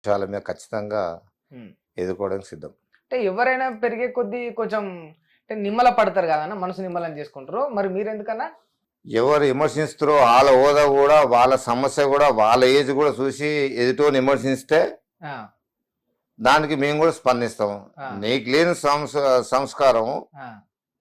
విషయాల మీద ఖచ్చితంగా ఉమ్. ఎదుర్కోవడానికి సిద్ధం. అంటే ఎవరైనా పెరిగే కొద్దీ కొంచెం అంటే నిమ్మల పడతారు కదన్న, మనసు నిమ్మలం చేసుకుంటారు. మరి మీరు ఎందుకన్నా? ఎవరు విమర్శిస్తారో వాళ్ళ హోదా కూడా, వాళ్ళ సమస్య కూడా, వాళ్ళ ఏజ్ కూడా చూసి ఎదుటోని విమర్శిస్తే ఆ, దానికి మేము కూడా స్పందిస్తాం. ఆ. నీకు లేని సంస్కారం ఆ,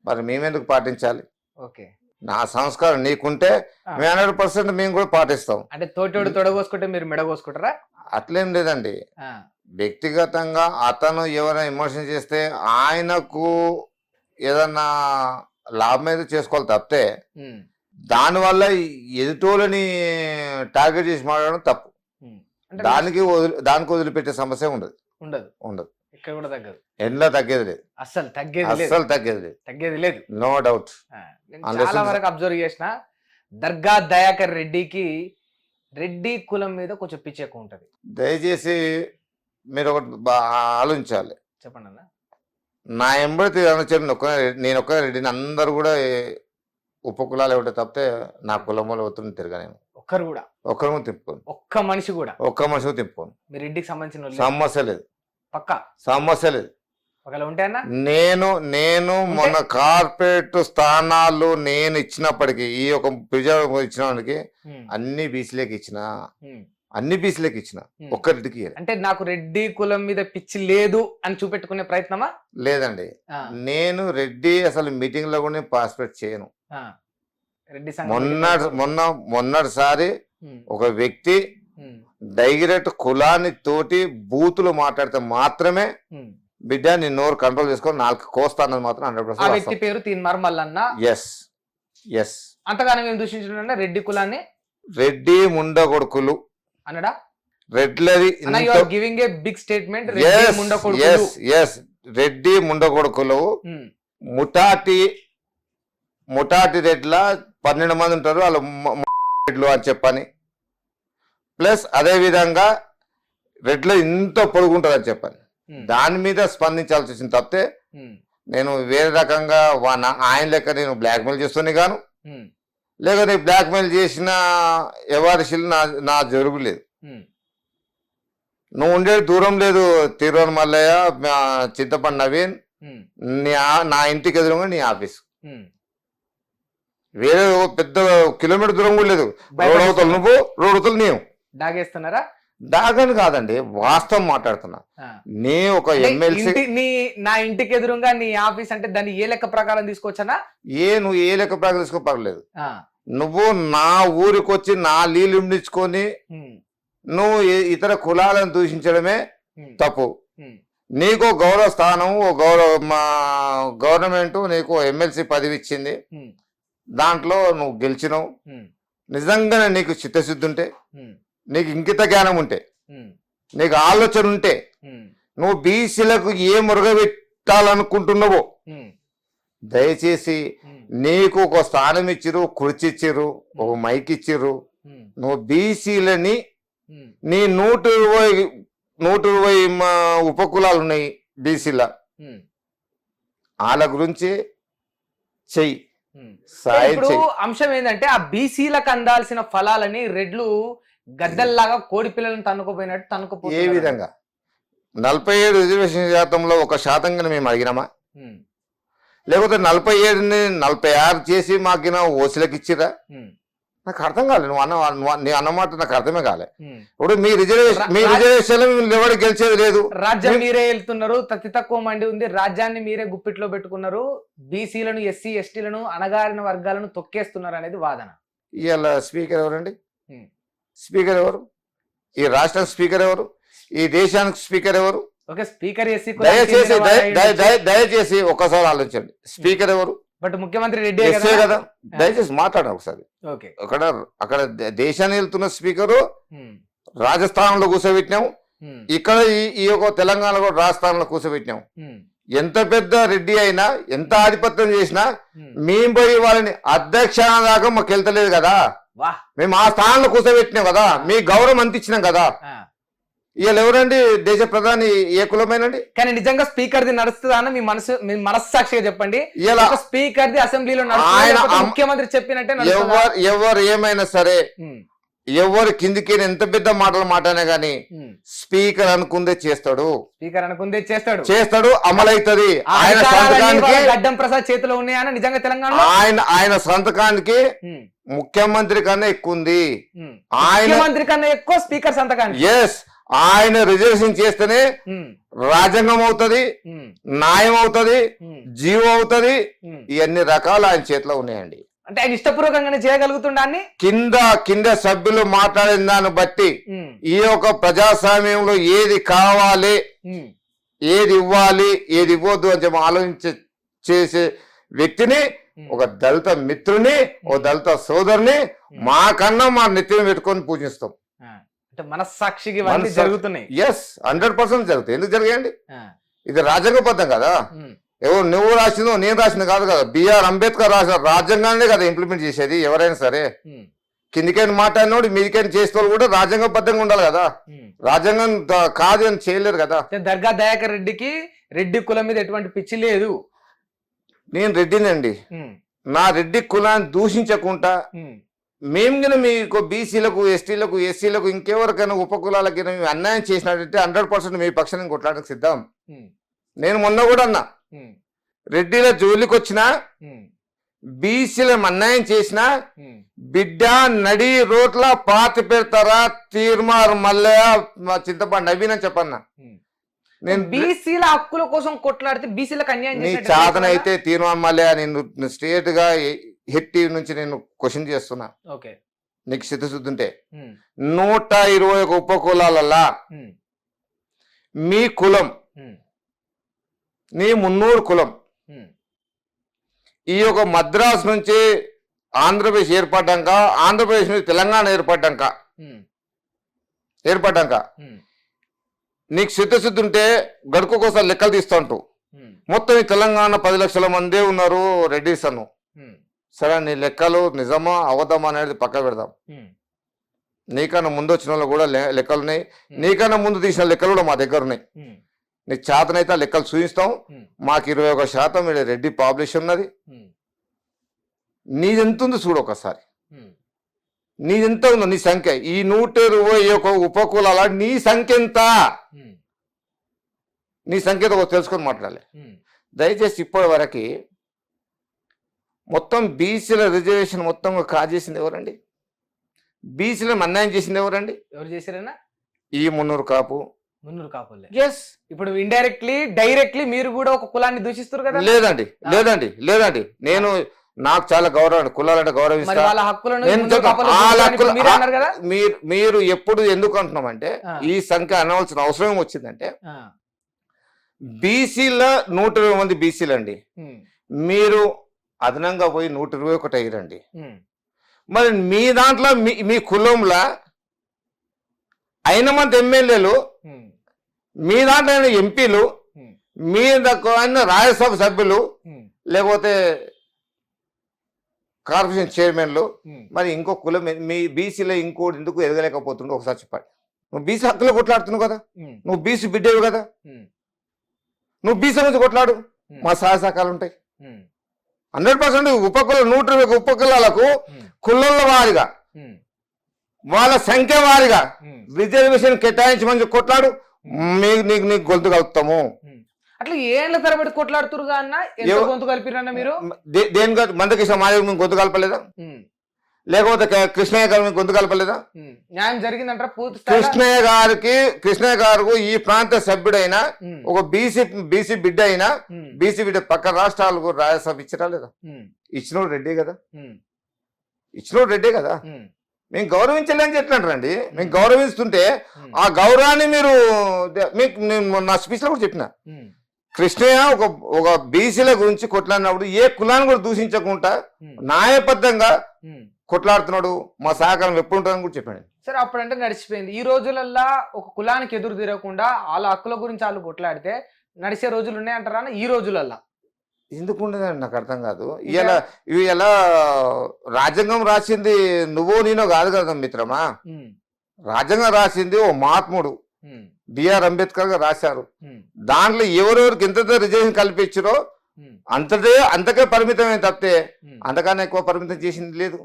మరి మేమెందుకు పాటించాలి? ఓకే. నా సంస్కారం నీకుంటే ఆ. 100% మేము కూడా పాటిస్తాం. అంటే తోటోడు తొడగోసుకుంటే మీరు మెడగోసుకుంటారా? అట్లేం లేదండి. ఆ, వ్యక్తిగతంగా అతను ఎవరైనా విమర్శన చేస్తే ఆయనకు ఏదన్నా లాభం అయితే చేసుకోవాలి తప్పితే ఉమ్, దానివల్ల ఎదుటోళ్ళని టార్గెట్ చేసి మాట్లాడడం తప్పు. ఉమ్. అంటే దానికి వదిలిపెట్టే సమస్య ఉండదు. ఉండదు, ఉండదు. ఇక్కడ కూడా తగ్గదు, ఎండ్లో తగ్గేది లేదు, అస్సలు తగ్గేది లేదు, అస్సలు తగ్గేది లేదు, తగ్గేది లేదు. No doubt. నేను Unless చాలా it's- వరకు అబ్జర్వ్ చేసిన దర్గా దయాకర్ రెడ్డికి రెడ్డి కులం మీద కొంచెం పిచ్చి ఎక్కువ ఉంటది. దయచేసి మీరు ఒకటి ఆలోచించాలి. చెప్పండి అన్న. నా ఎంబడి నేను ఒక్క రెడ్డిని, అందరు కూడా ఉపకులాలు ఒకటి తప్పితే నా కులంలో అవుతుంది తిరగనేను. ఒక్కరు కూడా, ఒక్కరు తిప్పుకోను, ఒక్క మనిషి కూడా ఒక్క మనిషికి తిప్పుకోను. మీ రెడ్డికి సంబంధించిన వాళ్ళు సమస్య లేదు, పక్కా సమస్య లేదు. ఒకవేళ ఉంటే అన్న నేను మొన్న కార్పొరేట్ స్థానాలు నేను ఇచ్చినప్పటికీ ఈ ఒక ప్రజలకు ఇచ్చినప్పటికి ఉమ్, అన్ని బీసీలకు ఇచ్చిన, ఉమ్, అన్ని బీసీలకు ఇచ్చిన, ఉమ్. ఒక్క రెడ్డికి ఇయ్యలే. అంటే నాకు రెడ్డి కులం మీద పిచ్చి లేదు అని చూపెట్టుకునే ప్రయత్నమా? లేదండి. ఆ, నేను రెడ్డి అసలు మీటింగ్ లో కూడా పార్టిసిపేట్ చేయను. ఆ. రెడ్డి సంఘం మొన్నటిసారి ఉమ్, ఒక వ్యక్తి ఉమ్, డైరెక్ట్ కులాన్ని తోటి బూతులు మాట్లాడితే మాత్రమే ఉమ్. బిడ్డ నీ నోరు కంట్రోల్ చేసుకొని 4 కోస్తానని మాత్రం ఆ 100% వ్యక్తి పేరు తీన్మార్ మల్లన్న. Yes yes. అంతగానే మేము దూషించిన రెడ్డి కులాన్ని రెడ్డి ముండగొడుకులు అనడా రెడ్లది అన్న? You are giving a big statement. Reddy ముండకొడుకులు. Yes yes. రెడ్డి ముండగొడుకులు ఉమ్, ముఠాటి రెడ్ల 12 మంది ఉంటారు వాళ్ళు రెడ్లు అని చెప్పని, ప్లస్ అదే విధంగా రెడ్లు ఇంత పొడుగుంటారు అని చెప్పని, ఉమ్, దాని మీద స్పందించాల్సి వచ్చింది తప్పితే ఉమ్, నేను వేరే రకంగా ఆయన లెక్క నేను బ్లాక్మెయిల్ చేస్తూనే గాను, ఉమ్, లేకపోతే బ్లాక్మెయిల్ చేసిన ఎవరిశీలు నా జరుగులేదు. ఉమ్, నువ్వు ఉండేది దూరం లేదు, తిరువన్ మల్లయ్య, చింతపండు నవీన్, ఉమ్, నా ఇంటికి ఎదురుగా నీ ఆఫీస్, ఉమ్. వేరే పెద్ద కిలోమీటర్ దూరం కూడా లేదు. భయపడిస్తున్నా. రోడ్ అవతలు నువ్వు, రోడ్ అవతలు నీవు. దాగేస్తున్నారా? దాగని కాదండి, వాస్తవం మాట్లాడుతున్నా. ఆ. నీ ఒక అంటే ఎమ్మెల్సీ నా ఇంటికి ఎదురుగా నీ ఆఫీస్ అంటే దాన్ని ఏ లెక్క ప్రకారం తీసుకోవచ్చనా? నువ్వు ఏ లెక్క ప్రకారం తీసుకో పర్లేదు. ఆ, నువ్వు నా ఊరికి వచ్చి నా నీళ్ళు ఇచ్చుకొని ఉమ్, నువ్వు ఇతర కులాలను దూషించడమే ఉమ్, తప్పు. ఉమ్, నీకు గౌరవ స్థానం, మా గవర్నమెంట్ నీకు ఎమ్మెల్సీ పదవి ఇచ్చింది, ఉమ్, దాంట్లో నువ్వు గెలిచినావు. ఉమ్, నిజంగానే నీకు చిత్తశుద్ధి ఉంటే, ఉమ్, నీకు ఇంకిత జ్ఞానం ఉంటే, ఉమ్, నీకు ఆలోచన ఉంటే, ఉమ్, నువ్వు బీసీలకు ఏ మురగబెట్టాలనుకుంటున్నావో ఉమ్, దయచేసి ఉమ్, నీకు ఒక స్థానం ఇచ్చిర్రు, కుర్చీ ఇచ్చిర్రు, ఒక మైక్ ఇచ్చిర్రు. ఉమ్, నువ్వు బీసీలని ఉమ్, నీ 120 ఉపకులాలు ఉన్నాయి బీసీల, ఉమ్, వాళ్ళ గురించి చెయ్యి, ఉమ్. సాయం ఇప్పుడు చెయ్యి. అంశం ఏంటంటే ఆ బీసీలకు అందాల్సిన ఫలాలని రెడ్లు గద్దల్లాగా కోడి పిల్లలను తన్నుకుపోయినట్టు ఏ తన్నుకుపోతున్నారు. విధంగా 47 రిజర్వేషన్ శాతంలో 1% మేము అడిగినామా? ఉమ్, లేకపోతే 47ని 46 చేసి మాకిన ఓసీలకు ఇచ్చిరా? ఉమ్, నాకు అర్థం కాలేదు. నీ అన్నమాట నాకు అర్థమే కాలే. ఉమ్. ఇప్పుడు మీ రిజర్వేషన్ ఎవరు గెలిచేది లేదు. రాజ్యం మీరే వెళ్తున్నారు, అతి తక్కువ మంది ఉంది, రాజ్యాన్ని మీరే గుప్పిట్లో పెట్టుకున్నారు, బీసీలను, ఎస్సీ ఎస్టీలను, అణగారిన వర్గాలను తొక్కేస్తున్నారు అనేది వాదన. ఇవాళ స్పీకర్ ఎవరండి? ఉమ్. స్పీకర్ ఎవరు? ఈ రాష్ట్రం స్పీకర్ ఎవరు? ఈ దేశానికి స్పీకర్ ఎవరు? ఓకే, స్పీకర్ ఎస్సీ దయచేసి ఒక్కసారి ఆలోచించండి. స్పీకర్ ఎవరు? బట్ ముఖ్యమంత్రి రెడ్డి ఎస్ఏ కదా. దయచేసి మాట్లాడండి ఒకసారి. ఓకే. అక్కడ దేశాన్ని వెళ్తున్న స్పీకరు ఉమ్, రాజస్థాన్ లో కూర్చోబెట్టినాం, ఉమ్, ఇక్కడ ఈ యొక్క తెలంగాణలో రాజస్థాన్ లో కూర్చోబెట్టినాం. ఉమ్, ఎంత పెద్ద రెడ్డి అయినా, ఎంత ఆధిపత్యం చేసినా ఉమ్. మేము పోయి వాళ్ళని అధ్యక్ష దాకా మాకు వెళ్తలేదు కదా. వా. మేము ఆ స్థానంలో కూర్చోబెట్టినాం కదా, మీ గౌరవం అంత ఇచ్చినాం కదా. ఆ. వీళ్ళు ఎవరండి? దేశ ప్రధాని ఏ కులమేనండి? కానీ నిజంగా స్పీకర్ ది నడుస్తుందా అన్న? మీ మనస్సాక్షిగా చెప్పండి. ఇలా స్పీకర్ ది అసెంబ్లీలో ఆయన ముఖ్యమంత్రి చెప్పినట్టే ఎవరు ఏమైనా సరే ఉమ్, ఎవరు కిందికి ఎంత పెద్ద మాటలు మాట్లాడినా గానీ స్పీకర్ అనుకుందే చేస్తాడు, స్పీకర్ అనుకుందే చేస్తాడు, అమలైతది. ఆయన సంతకానికి గడ్డం ప్రసాద్ చేతిలో ఉన్నాయని నిజంగా తెలంగాణలో ఆయన సంతకానికి ముఖ్యమంత్రి కన్నా ఎక్కువ ఉంది. ముఖ్యమంత్రి కన్నా ఎక్కువ స్పీకర్ సంతకానికి. ఎస్, ఆయన రిజర్వేషన్ చేస్తేనే రాజ్యాంగం అవుతది, న్యాయం అవుతది, జీవో అవుతది. ఇవన్నీ రకాలు ఆయన చేతిలో ఉన్నాయండి. అంటే ఆయన ఇష్టపూర్వకంగానే చేయగలుగుతుండీ. కింద సభ్యులు మాట్లాడిన దాన్ని బట్టి ఈ యొక్క ప్రజాస్వామ్యంలో ఏది కావాలి, ఏది ఇవ్వాలి, ఏది ఇవ్వద్దు అని చెప్పి ఆలోచించే చేసే వ్యక్తిని, ఒక దళిత మిత్రుని, ఒక దళిత సోదరుని మాకన్నా మా నెత్తిని పెట్టుకొని పూజిస్తాం. మనస్సాక్షికి జరుగుతున్నాయి. ఎస్, 100% జరుగుతాయి. ఎందుకు జరిగాయండి? ఇది రాజ్యాంగబద్ధం కదా. ఎవరు నువ్వు రాసిందో నేను రాసింది కాదు కదా. బిఆర్ అంబేద్కర్ రాసిన రాజ్యాంగాన్ని కదా ఇంప్లిమెంట్ చేసేది ఎవరైనా సరే. కిందికైనా మాట్లాడినోడు మీదికైనా చేస్తే కూడా రాజ్యాంగబద్ధంగా ఉండాలి కదా. రాజ్యాంగం కాదు అని చేయలేరు కదా. దర్గా దయాకర్ రెడ్డికి రెడ్డి కులం మీద ఎటువంటి పిచ్చి లేదు. నేను రెడ్డినండి. నా రెడ్డి కులాన్ని దూషించకుండా మేము కింద మీకు బీసీలకు, ఎస్టీలకు, ఎస్సీలకు, ఇంకెవరికైనా ఉపకులాలకి అన్యాయం చేసినట్టు 100% మీ పక్షాన్ని కొట్లాడడానికి సిద్ధం. నేను మొన్న కూడా అన్నా, రెడ్డిల జోలికి వచ్చినా, బీసీల అన్యాయం చేసినా బిడ్డ నడి రోడ్ల పాతి పెడతారా తీర్మార్ మల్లయ్య చింతపండు నవీన్ అని చెప్పన్నా. నేను బీసీల హక్కుల కోసం కొట్లాడితే బీసీలకు అన్యాయం నీ చాతన అయితే తీర్మార్ మల్లయ్య నేను స్ట్రేట్ గా హిట్ టీవీ నుంచి నేను క్వశ్చన్ చేస్తున్నా. నీకు సిద్ధశుద్ధి ఉంటే 121 ఉపకులాలల్లా మీ కులం, నీ 300 కులం, ఈ యొక్క మద్రాసు నుంచి ఆంధ్రప్రదేశ్ ఏర్పడ్డాక, ఆంధ్రప్రదేశ్ నుంచి తెలంగాణ ఏర్పడ్డాక నీకు సిద్ధశుద్ధి ఉంటే గడుకోసం లెక్కలు తీస్తుంటూ మొత్తం ఈ తెలంగాణ 10 లక్షల మందే ఉన్నారు రెడ్డిస్ అను. సరే, నీ లెక్కలు నిజమా అవద్దమా అనేది పక్క పెడదాం. నీకన్నా ముందు వచ్చిన వాళ్ళు కూడా లెక్కలు ఉన్నాయి, నీకన్నా ముందు తీసిన లెక్కలు కూడా మా దగ్గర ఉన్నాయి. నీకు చేతనైతే ఆ లెక్కలు చూపిస్తాం. మాకు 21% రెడ్డి పాపులేషన్ ఉన్నది. నీదెంత ఉంది చూడు ఒకసారి, నీదెంత ఉందో నీ సంఖ్య. ఈ 121 ఉపకులాల నీ సంఖ్య ఎంత, నీ సంఖ్యతో తెలుసుకొని మాట్లాడాలి. దయచేసి ఇప్పటి వరకు మొత్తం బీసీల రిజర్వేషన్ మొత్తం కాజేసింది ఎవరండి? బీసీల అన్యాయం చేసింది ఎవరండి? ఎవరు చేశారన్నా? ఈ 300 కాపు. 300 కాపులే. ఎస్. ఇప్పుడు ఇండైరెక్ట్లీ డైరెక్ట్లీ మీరు కూడా ఒక కులాన్ని దూషిస్తారు కదా. లేదండి నేను నాకు చాలా గౌరవం, కులాలంటే గౌరవిస్తాను. మీరు ఎప్పుడు ఎందుకు అంటున్నామంటే ఈ సంఖ్య అనవలసిన అవసరం వచ్చిందంటే బీసీల 120 మంది బీసీలు అండి. మీరు అదనంగా పోయి 121 అయ్యారండి. మరి మీ దాంట్లో మీ కులంలో అయిన మంది ఎమ్మెల్యేలు, మీ దాంట్లో ఎంపీలు, మీ దగ్గర రాజ్యసభ సభ్యులు, లేకపోతే కార్పొరేషన్ చైర్మన్లు, మరి ఇంకో కులం మీ బీసీలో ఇంకోటి ఎందుకు ఎదగలేకపోతుండో ఒకసారి చెప్పండి. నువ్వు బీసీ హక్కులు కొట్లాడుతున్నావు కదా, నువ్వు బీసీ బిడ్డవి కదా, నువ్వు బీసీ నుంచి కొట్లాడు, మా సహాయ సహకారాలు ఉంటాయి. 100% 120 ఉపకులాలకు కులాల వారిగా, వాళ్ళ సంఖ్య వారిగా రిజర్వేషన్ కేటాయించమని కొట్లాడు. నీకు గొంతు కలుపుతాము. అట్లా ఏళ్ళ తరబడి కొట్లాడుతురుగా అన్న, ఎంత గొంతు కలిపిరన్న మీరు? దేని మందకృష్ణ మాదేవి మీకు గొంతు కలపలేదా? లేకపోతే కృష్ణయ్య గారు మీకు గొంతు కలపలేదా? న్యాయం జరిగిందంటారా? కృష్ణయ్య గారు ఈ ప్రాంత సభ్యుడైన ఒక బీసీ బిడ్డ అయినా, బీసీ బిడ్డ పక్క రాష్ట్రాలకు రాజ్యసభ ఇచ్చిరా లేదా? ఇచ్చినోడు రెడ్డే కదా. మేము గౌరవించలేని చెప్తున్నారండి. మేము గౌరవిస్తుంటే ఆ గౌరవాన్ని మీరు నా స్పీచ్ లో కూడా చెప్పిన, కృష్ణయ్య ఒక బీసీల గురించి కొట్లాడినప్పుడు ఏ కులాన్ని కూడా దూషించకుండా న్యాయబద్ధంగా కొట్లాడుతున్నాడు, మా సహకారం ఎప్పుడు ఉంటుందని కూడా చెప్పాడు. సరే, అప్పుడంటే నడిచిపోయింది. ఈ రోజులల్లా ఒక కులానికి ఎదురు తిరగకుండా వాళ్ళ హక్కుల గురించి వాళ్ళు కొట్లాడితే నడిచే రోజులు ఉన్నాయంటారా? ఈ రోజులల్లా ఎందుకు ఉండదండి నాకు అర్థం కాదు. ఇలా రాజ్యాంగం రాసింది నువ్వో నేనో కాదు కదా మిత్రమా. రాజ్యాంగం రాసింది ఓ మహాత్ముడు బిఆర్ అంబేద్కర్ గారు రాశారు. దాంట్లో ఎవరెవరికి ఎంత రిజర్వేషన్ కల్పించారో అంతకే పరిమితమైన తప్పితే అంతకన్నా ఎక్కువ పరిమితం చేసింది లేదు.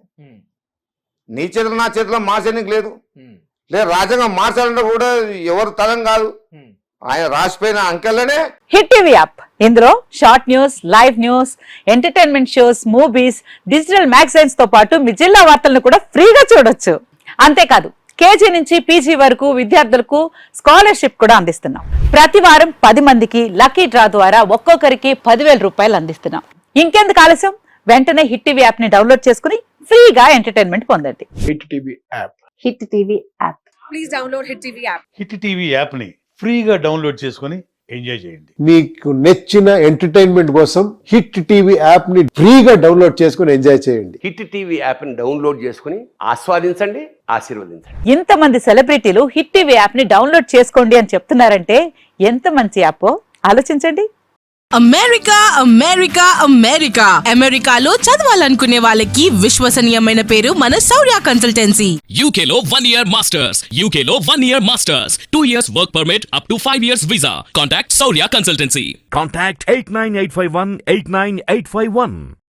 నీ చేతిలో నా చేతిలో మార్చడానికి లేదు. ఉమ్, లేదు రాజ్యాంగం మార్చాలంటే కూడా ఎవరు తరం కాదు, ఉమ్. ఆయన రాసిపోయిన అంకెలనే. హిట్ టీవీ యాప్ ఇందులో short news, live news, entertainment shows, movies, digital magazines తో పాటు మీ జిల్లా వార్తలను కూడా ఫ్రీగా చూడొచ్చు. అంతేకాదు కేజీ నుంచి పీజీ వరకు విద్యార్థులకు స్కాలర్షిప్ కూడా అందిస్తున్నాం. ప్రతి వారం 10 మందికి లక్కీ డ్రా ద్వారా ఒక్కొక్కరికి 10,000 రూపాయలు అందిస్తున్నాం. ఇంకెందుకు ఆలస్యం, వెంటనే హిట్ టీవీ యాప్ ని డౌన్లోడ్ చేసుకుని ఫ్రీగా ఎంటర్టైన్మెంట్ పొందండి. Hit TV app. Hit TV app. Please download Hit TV app. Hit TV యాప్ని ఫ్రీగా డౌన్లోడ్ చేసుకొని ఎంజాయ్ చేయండి. మీకు నచ్చిన ఎంటర్టైన్మెంట్ కోసం హిట్ టీవీ యాప్ ని ఫ్రీగా డౌన్లోడ్ చేసుకుని ఎంజాయ్ చేయండి. హిట్ టీవీ యాప్ని డౌన్లోడ్ చేసుకుని ఆస్వాదించండి, ఆశీర్వదించండి. ఇంతమంది సెలబ్రిటీలు హిట్ టీవీ యాప్ ని డౌన్లోడ్ చేసుకోండి అని చెప్తున్నారంటే ఎంత మంచి యాప్ ఆలోచించండి. అమెరికా అమెరికా అమెరికా అమెరికాలో చదవాలనుకునే వాళ్ళకి విశ్వసనీయమైన పేరు మన శౌర్య consultancy. UK Law 1 Year Masters. UK Law 1 Year Masters. 2 years work permit up to 5 years visa. Contact Saurya Consultancy. Contact 89851 89851.